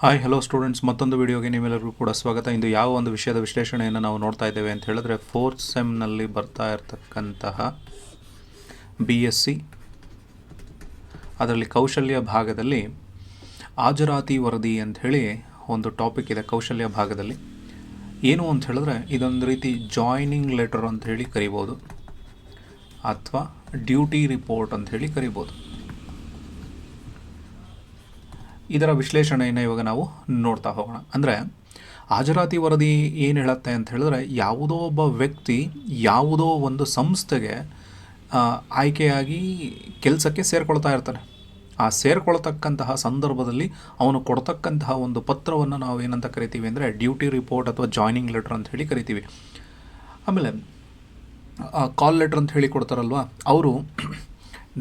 Hi hello students, ಮತ್ತೊಂದು ವಿಡಿಯೋಗೆ ನೀವೆಲ್ಲರಿಗೂ ಕೂಡ ಸ್ವಾಗತ. ಇಂದು ಯಾವ ಒಂದು ವಿಷಯದ ವಿಶ್ಲೇಷಣೆಯನ್ನು ನಾವು ನೋಡ್ತಾ ಇದ್ದೇವೆ ಅಂತ ಹೇಳಿದ್ರೆ, ಫೋರ್ತ್ ಸೆಮ್ನಲ್ಲಿ ಬರ್ತಾ ಇರತಕ್ಕಂತಹ BSc ಅದರಲ್ಲಿ ಕೌಶಲ್ಯ ಭಾಗದಲ್ಲಿ ಹಾಜರಾತಿ ವರದಿ ಅಂತ ಹೇಳಿ ಒಂದು ಟಾಪಿಕ್ ಇದೆ. ಕೌಶಲ್ಯ ಭಾಗದಲ್ಲಿ ಏನು ಅಂತ ಹೇಳಿದ್ರೆ, ಇದೊಂದು ರೀತಿ ಜಾಯ್ನಿಂಗ್ ಲೆಟರ್ ಅಂತ ಹೇಳಿ ಕರಿಬೋದು, ಅಥವಾ ಡ್ಯೂಟಿ ರಿಪೋರ್ಟ್ ಅಂತ ಹೇಳಿ ಕರಿಬೋದು. ಇದರ ವಿಶ್ಲೇಷಣೆಯನ್ನು ಇವಾಗ ನಾವು ನೋಡ್ತಾ ಹೋಗೋಣ. ಅಂದರೆ ಹಾಜರಾತಿ ವರದಿ ಏನು ಹೇಳುತ್ತೆ ಅಂತ ಹೇಳಿದ್ರೆ, ಯಾವುದೋ ಒಬ್ಬ ವ್ಯಕ್ತಿ ಯಾವುದೋ ಒಂದು ಸಂಸ್ಥೆಗೆ ಆಯ್ಕೆಯಾಗಿ ಕೆಲಸಕ್ಕೆ ಸೇರಿಕೊಳ್ತಾ ಇರ್ತಾನೆ. ಆ ಸೇರಿಕೊಳ್ತಕ್ಕಂತಹ ಸಂದರ್ಭದಲ್ಲಿ ಅವನು ಕೊಡ್ತಕ್ಕಂತಹ ಒಂದು ಪತ್ರವನ್ನು ನಾವು ಏನಂತ ಕರಿತೀವಿ ಅಂದರೆ ಡ್ಯೂಟಿ ರಿಪೋರ್ಟ್ ಅಥವಾ ಜಾಯ್ನಿಂಗ್ ಲೆಟರ್ ಅಂತ ಹೇಳಿ ಕರಿತೀವಿ. ಆಮೇಲೆ ಕಾಲ್ ಲೆಟರ್ ಅಂತ ಹೇಳಿ ಕೊಡ್ತಾರಲ್ವ, ಅವರು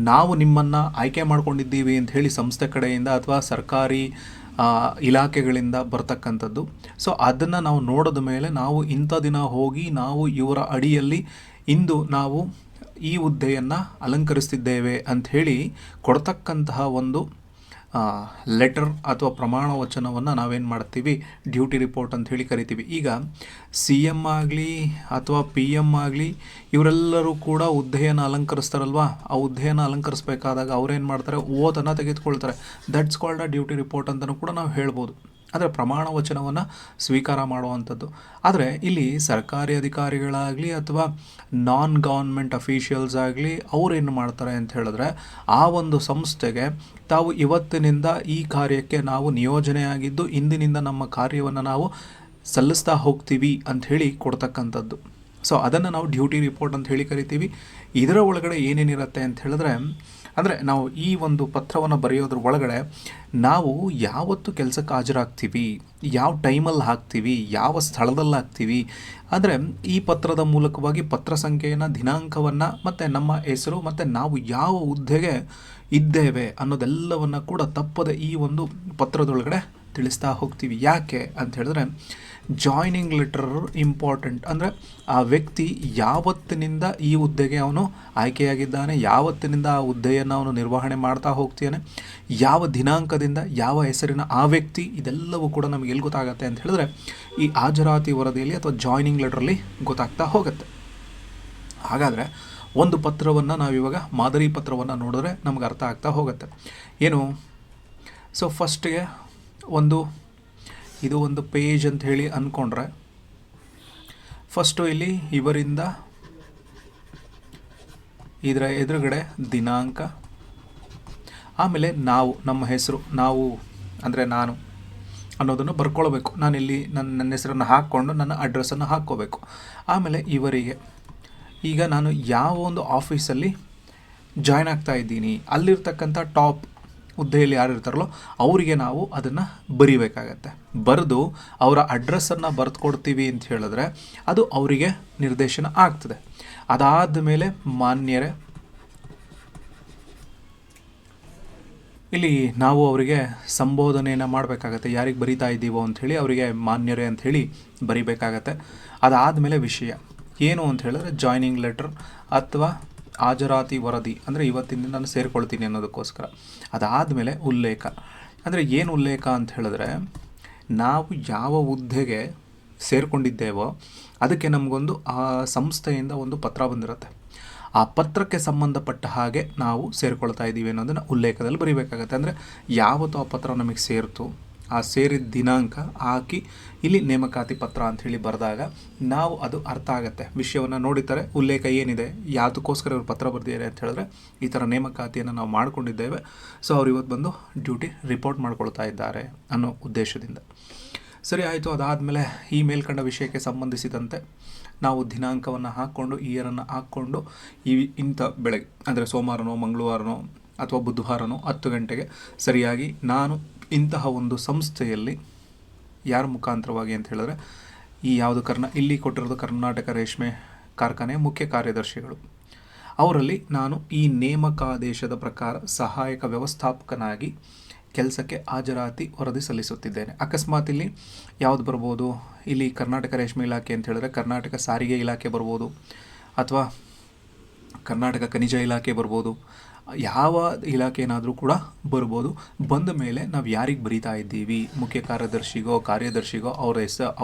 ನಾವು ನಿಮ್ಮನ್ನು ಆಯ್ಕೆ ಮಾಡ್ಕೊಂಡಿದ್ದೀವಿ ಅಂತ ಹೇಳಿ ಸಂಸ್ಥೆ ಕಡೆಯಿಂದ ಅಥವಾ ಸರ್ಕಾರಿ ಇಲಾಖೆಗಳಿಂದ ಬರ್ತಕ್ಕಂಥದ್ದು. ಸೊ ಅದನ್ನು ನಾವು ನೋಡಿದ ಮೇಲೆ ನಾವು ಇಂಥ ದಿನ ಹೋಗಿ ನಾವು ಇವರ ಅಡಿಯಲ್ಲಿ ಇಂದು ನಾವು ಈ ಹುದ್ದೆಯನ್ನು ಅಲಂಕರಿಸ್ತಿದ್ದೇವೆ ಅಂಥೇಳಿ ಕೊಡ್ತಕ್ಕಂತಹ ಒಂದು ಲೆಟರ್ ಅಥವಾ ಪ್ರಮಾಣ ವಚನವನ್ನು ನಾವೇನು ಮಾಡ್ತೀವಿ, ಡ್ಯೂಟಿ ರಿಪೋರ್ಟ್ ಅಂತ ಹೇಳಿ ಕರಿತೀವಿ. ಈಗ CM ಆಗಲಿ ಅಥವಾ PM ಆಗಲಿ ಇವರೆಲ್ಲರೂ ಕೂಡ ಹುದ್ದೆಯನ್ನು ಅಲಂಕರಿಸ್ತಾರಲ್ವ, ಆ ಹುದ್ದೆಯನ್ನು ಅಲಂಕರಿಸಬೇಕಾದಾಗ ಅವ್ರೇನು ಮಾಡ್ತಾರೆ, ಓತನ್ನು ತೆಗೆದುಕೊಳ್ತಾರೆ. That's called a duty report ಅಂತಲೂ ಕೂಡ ನಾವು ಹೇಳ್ಬೋದು. ಆದರೆ ಪ್ರಮಾಣ ವಚನವನ್ನು ಸ್ವೀಕಾರ ಮಾಡುವಂಥದ್ದು. ಆದರೆ ಇಲ್ಲಿ ಸರ್ಕಾರಿ ಅಧಿಕಾರಿಗಳಾಗಲಿ ಅಥವಾ ನಾನ್ ಗೌರ್ಮೆಂಟ್ ಅಫಿಷಿಯಲ್ಸ್ ಆಗಲಿ ಅವರೇನು ಮಾಡ್ತಾರೆ ಅಂತ ಹೇಳಿದ್ರೆ, ಆ ಒಂದು ಸಂಸ್ಥೆಗೆ ತಾವು ಇವತ್ತಿನಿಂದ ಈ ಕಾರ್ಯಕ್ಕೆ ನಾವು ನಿಯೋಜನೆಯಾಗಿದ್ದು ಇಂದಿನಿಂದ ನಮ್ಮ ಕಾರ್ಯವನ್ನು ನಾವು ಸಲ್ಲಿಸ್ತಾ ಹೋಗ್ತೀವಿ ಅಂಥೇಳಿ ಕೊಡ್ತಕ್ಕಂಥದ್ದು. ಸೊ ಅದನ್ನು ನಾವು ಡ್ಯೂಟಿ ರಿಪೋರ್ಟ್ ಅಂತ ಹೇಳಿ ಕರಿತೀವಿ. ಇದರ ಒಳಗಡೆ ಏನೇನಿರುತ್ತೆ ಅಂತ ಹೇಳಿದ್ರೆ, ಅಂದರೆ ನಾವು ಈ ಒಂದು ಪತ್ರವನ್ನು ಬರೆಯೋದ್ರ ಒಳಗಡೆ ನಾವು ಯಾವತ್ತು ಕೆಲಸಕ್ಕೆ ಹಾಜರಾಗ್ತೀವಿ, ಯಾವ ಟೈಮಲ್ಲಿ ಹಾಕ್ತೀವಿ, ಯಾವ ಸ್ಥಳದಲ್ಲಿ ಹಾಕ್ತೀವಿ, ಅಂದರೆ ಈ ಪತ್ರದ ಮೂಲಕವಾಗಿ ಪತ್ರ ಸಂಖ್ಯೆಯನ್ನು, ದಿನಾಂಕವನ್ನು ಮತ್ತು ನಮ್ಮ ಹೆಸರು ಮತ್ತು ನಾವು ಯಾವ ಹುದ್ದೆಗೆ ಇದ್ದೇವೆ ಅನ್ನೋದೆಲ್ಲವನ್ನು ಕೂಡ ತಪ್ಪದೆ ಈ ಒಂದು ಪತ್ರದೊಳಗಡೆ ತಿಳಿಸ್ತಾ ಹೋಗ್ತೀವಿ. ಯಾಕೆ ಅಂತ ಹೇಳಿದ್ರೆ, ಜಾಯ್ನಿಂಗ್ ಲೆಟರ್ ಇಂಪಾರ್ಟೆಂಟ್. ಅಂದರೆ ಆ ವ್ಯಕ್ತಿ ಯಾವತ್ತಿನಿಂದ ಈ ಹುದ್ದೆಗೆ ಅವನು ಆಯ್ಕೆಯಾಗಿದ್ದಾನೆ, ಯಾವತ್ತಿನಿಂದ ಆ ಹುದ್ದೆಯನ್ನು ಅವನು ನಿರ್ವಹಣೆ ಮಾಡ್ತಾ ಹೋಗ್ತಾನೆ, ಯಾವ ದಿನಾಂಕದಿಂದ ಯಾವ ಹೆಸರಿನ ಆ ವ್ಯಕ್ತಿ, ಇದೆಲ್ಲವೂ ಕೂಡ ನಮಗೆ ಎಲ್ಲಿ ಗೊತ್ತಾಗುತ್ತೆ ಅಂತ ಹೇಳಿದ್ರೆ ಈ ಹಾಜರಾತಿ ವರದಿಯಲ್ಲಿ ಅಥವಾ ಜಾಯ್ನಿಂಗ್ ಲೆಟ್ರಲ್ಲಿ ಗೊತ್ತಾಗ್ತಾ ಹೋಗುತ್ತೆ. ಹಾಗಾದರೆ ಒಂದು ಪತ್ರವನ್ನು ನಾವಿವಾಗ ಮಾದರಿ ಪತ್ರವನ್ನು ನೋಡಿದ್ರೆ ನಮ್ಗೆ ಅರ್ಥ ಆಗ್ತಾ ಹೋಗುತ್ತೆ. ಏನು, ಸೊ ಫಸ್ಟಿಗೆ ಇದು ಒಂದು ಪೇಜ್ ಅಂತ ಹೇಳಿ ಅಂದ್ಕೊಂಡ್ರೆ, ಫಸ್ಟು ಇಲ್ಲಿ ಇವರಿಂದ ಇದರ ಎದುರುಗಡೆ ದಿನಾಂಕ, ಆಮೇಲೆ ನಾವು, ನಮ್ಮ ಹೆಸರು, ನಾವು ಅಂದರೆ ನಾನು ಅನ್ನೋದನ್ನು ಬರ್ಕೊಳ್ಬೇಕು. ನಾನಿಲ್ಲಿ ನನ್ನ ಹೆಸರನ್ನು ಹಾಕ್ಕೊಂಡು ನನ್ನ ಅಡ್ರೆಸ್ಸನ್ನು ಹಾಕ್ಕೋಬೇಕು. ಆಮೇಲೆ ಇವರಿಗೆ ಈಗ ನಾನು ಯಾವ ಒಂದು ಆಫೀಸಲ್ಲಿ ಜಾಯ್ನ್ ಆಗ್ತಾ ಇದ್ದೀನಿ, ಅಲ್ಲಿರ್ತಕ್ಕಂಥ ಟಾಪ್ ಹುದ್ದೆಯಲ್ಲಿ ಯಾರು ಇರ್ತಾರಲ್ಲೋ ಅವರಿಗೆ ನಾವು ಅದನ್ನು ಬರಿಬೇಕಾಗತ್ತೆ. ಬರೆದು ಅವರ ಅಡ್ರೆಸ್ಸನ್ನು ಬರೆದುಕೊಡ್ತೀವಿ ಅಂತ ಹೇಳಿದ್ರೆ ಅದು ಅವರಿಗೆ ನಿರ್ದೇಶನ ಆಗ್ತದೆ. ಅದಾದ ಮೇಲೆ ಮಾನ್ಯರೇ, ಇಲ್ಲಿ ನಾವು ಅವರಿಗೆ ಸಂಬೋಧನೆಯನ್ನು ಮಾಡಬೇಕಾಗತ್ತೆ. ಯಾರಿಗೆ ಬರಿತಾ ಇದ್ದೀವೋ ಅಂಥೇಳಿ ಅವರಿಗೆ ಮಾನ್ಯರೇ ಅಂಥೇಳಿ ಬರಿಬೇಕಾಗತ್ತೆ. ಅದಾದಮೇಲೆ ವಿಷಯ ಏನು ಅಂತ ಹೇಳಿದ್ರೆ ಜಾಯ್ನಿಂಗ್ ಲೆಟರ್ ಅಥವಾ ಹಾಜರಾತಿ ವರದಿ, ಅಂದರೆ ಇವತ್ತಿನ ನಾನು ಸೇರಿಕೊಳ್ತೀನಿ ಅನ್ನೋದಕ್ಕೋಸ್ಕರ. ಅದಾದಮೇಲೆ ಉಲ್ಲೇಖ, ಅಂದರೆ ಏನು ಉಲ್ಲೇಖ ಅಂತ ಹೇಳಿದ್ರೆ, ನಾವು ಯಾವ ಹುದ್ದೆಗೆ ಸೇರಿಕೊಂಡಿದ್ದೇವೋ ಅದಕ್ಕೆ ನಮಗೊಂದು ಆ ಸಂಸ್ಥೆಯಿಂದ ಒಂದು ಪತ್ರ ಬಂದಿರುತ್ತೆ. ಆ ಪತ್ರಕ್ಕೆ ಸಂಬಂಧಪಟ್ಟ ಹಾಗೆ ನಾವು ಸೇರಿಕೊಳ್ತಾ ಇದ್ದೀವಿ ಅನ್ನೋದನ್ನು ಉಲ್ಲೇಖದಲ್ಲಿ ಬರೀಬೇಕಾಗತ್ತೆ. ಅಂದರೆ ಯಾವತ್ತೂ ಆ ಪತ್ರ ನಮಗೆ ಸೇರಿತು, ಆ ಸೇರಿದ ದಿನಾಂಕ ಹಾಕಿ ಇಲ್ಲಿ ನೇಮಕಾತಿ ಪತ್ರ ಅಂಥೇಳಿ ಬರೆದಾಗ ನಾವು ಅದು ಅರ್ಥ ಆಗುತ್ತೆ. ವಿಷಯವನ್ನು ನೋಡಿತಾರೆ, ಉಲ್ಲೇಖ ಏನಿದೆ, ಯಾವುದಕ್ಕೋಸ್ಕರ ಇವರು ಪತ್ರ ಬರೆದಿದ್ದಾರೆ ಅಂತ ಹೇಳಿದ್ರೆ ಈ ಥರ ನೇಮಕಾತಿಯನ್ನು ನಾವು ಮಾಡಿಕೊಂಡಿದ್ದೇವೆ, ಸೊ ಅವ್ರು ಇವತ್ತು ಬಂದು ಡ್ಯೂಟಿ ರಿಪೋರ್ಟ್ ಮಾಡ್ಕೊಳ್ತಾ ಇದ್ದಾರೆ ಅನ್ನೋ ಉದ್ದೇಶದಿಂದ. ಸರಿ ಆಯಿತು. ಅದಾದಮೇಲೆ ಈ ಮೇಲ್ಕಂಡ ವಿಷಯಕ್ಕೆ ಸಂಬಂಧಿಸಿದಂತೆ ನಾವು ದಿನಾಂಕವನ್ನು ಹಾಕ್ಕೊಂಡು, ಇಯರನ್ನು ಹಾಕ್ಕೊಂಡು ಇಂಥ ಬೆಳಗ್ಗೆ ಅಂದರೆ ಸೋಮವಾರನೋ ಮಂಗಳವಾರನೋ ಅಥವಾ ಬುಧವಾರನೋ 10 ಗಂಟೆಗೆ ಸರಿಯಾಗಿ ನಾನು ಇಂತಹ ಒಂದು ಸಂಸ್ಥೆಯಲ್ಲಿ ಯಾರ ಮುಖಾಂತರವಾಗಿ ಅಂತ ಹೇಳಿದ್ರೆ ಈ ಯಾವುದು ಇಲ್ಲಿ ಕೊಟ್ಟಿರೋದು ಕರ್ನಾಟಕ ರೇಷ್ಮೆ ಕಾರ್ಖಾನೆಯ ಮುಖ್ಯ ಕಾರ್ಯದರ್ಶಿಗಳು, ಅವರಲ್ಲಿ ನಾನು ಈ ನೇಮಕಾದೇಶದ ಪ್ರಕಾರ ಸಹಾಯಕ ವ್ಯವಸ್ಥಾಪಕನಾಗಿ ಕೆಲಸಕ್ಕೆ ಹಾಜರಾತಿ ವರದಿ ಸಲ್ಲಿಸುತ್ತಿದ್ದೇನೆ. ಅಕಸ್ಮಾತ್ ಇಲ್ಲಿ ಯಾವುದು ಬರ್ಬೋದು, ಇಲ್ಲಿ ಕರ್ನಾಟಕ ರೇಷ್ಮೆ ಇಲಾಖೆ ಅಂತ ಹೇಳಿದ್ರೆ ಕರ್ನಾಟಕ ಸಾರಿಗೆ ಇಲಾಖೆ ಬರ್ಬೋದು, ಅಥವಾ ಕರ್ನಾಟಕ ಖನಿಜ ಇಲಾಖೆ ಬರ್ಬೋದು, ಯಾವ ಇಲಾಖೆನಾದರೂ ಕೂಡ ಬರ್ಬೋದು. ಬಂದ ಮೇಲೆ ನಾವು ಯಾರಿಗೆ ಬರಿತಾ ಇದ್ದೀವಿ, ಮುಖ್ಯ ಕಾರ್ಯದರ್ಶಿಗೋ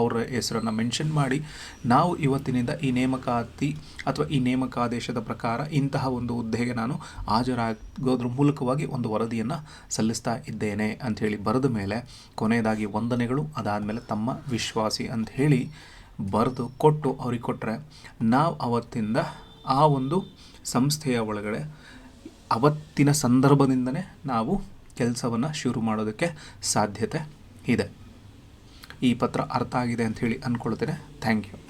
ಅವರ ಹೆಸರನ್ನು ಮೆನ್ಷನ್ ಮಾಡಿ, ನಾವು ಇವತ್ತಿನಿಂದ ಈ ನೇಮಕಾತಿ ಅಥವಾ ಈ ನೇಮಕಾದೇಶದ ಪ್ರಕಾರ ಇಂತಹ ಒಂದು ಹುದ್ದೆಗೆ ನಾನು ಹಾಜರಾಗೋದ್ರ ಮೂಲಕವಾಗಿ ಒಂದು ವರದಿಯನ್ನು ಸಲ್ಲಿಸ್ತಾ ಇದ್ದೇನೆ ಅಂಥೇಳಿ ಬರೆದ ಮೇಲೆ ಕೊನೆಯದಾಗಿ ವಂದನೆಗಳು, ಅದಾದಮೇಲೆ ತಮ್ಮ ವಿಶ್ವಾಸಿ ಅಂತ ಹೇಳಿ ಬರೆದು ಕೊಟ್ಟು ಅವ್ರಿಗೆ ಕೊಟ್ಟರೆ ನಾವು ಅವತ್ತಿಂದ ಆ ಒಂದು ಸಂಸ್ಥೆಯ ಒಳಗಡೆ ಅವತ್ತಿನ ಸಂದರ್ಭದಿಂದನೇ ನಾವು ಕೆಲಸವನ್ನು ಶುರು ಮಾಡೋದಕ್ಕೆ ಸಾಧ್ಯತೆ ಇದೆ. ಈ ಪತ್ರ ಅರ್ಥ ಆಗಿದೆ ಅಂಥೇಳಿ ಅಂದ್ಕೊಳ್ತೇನೆ. Thank you.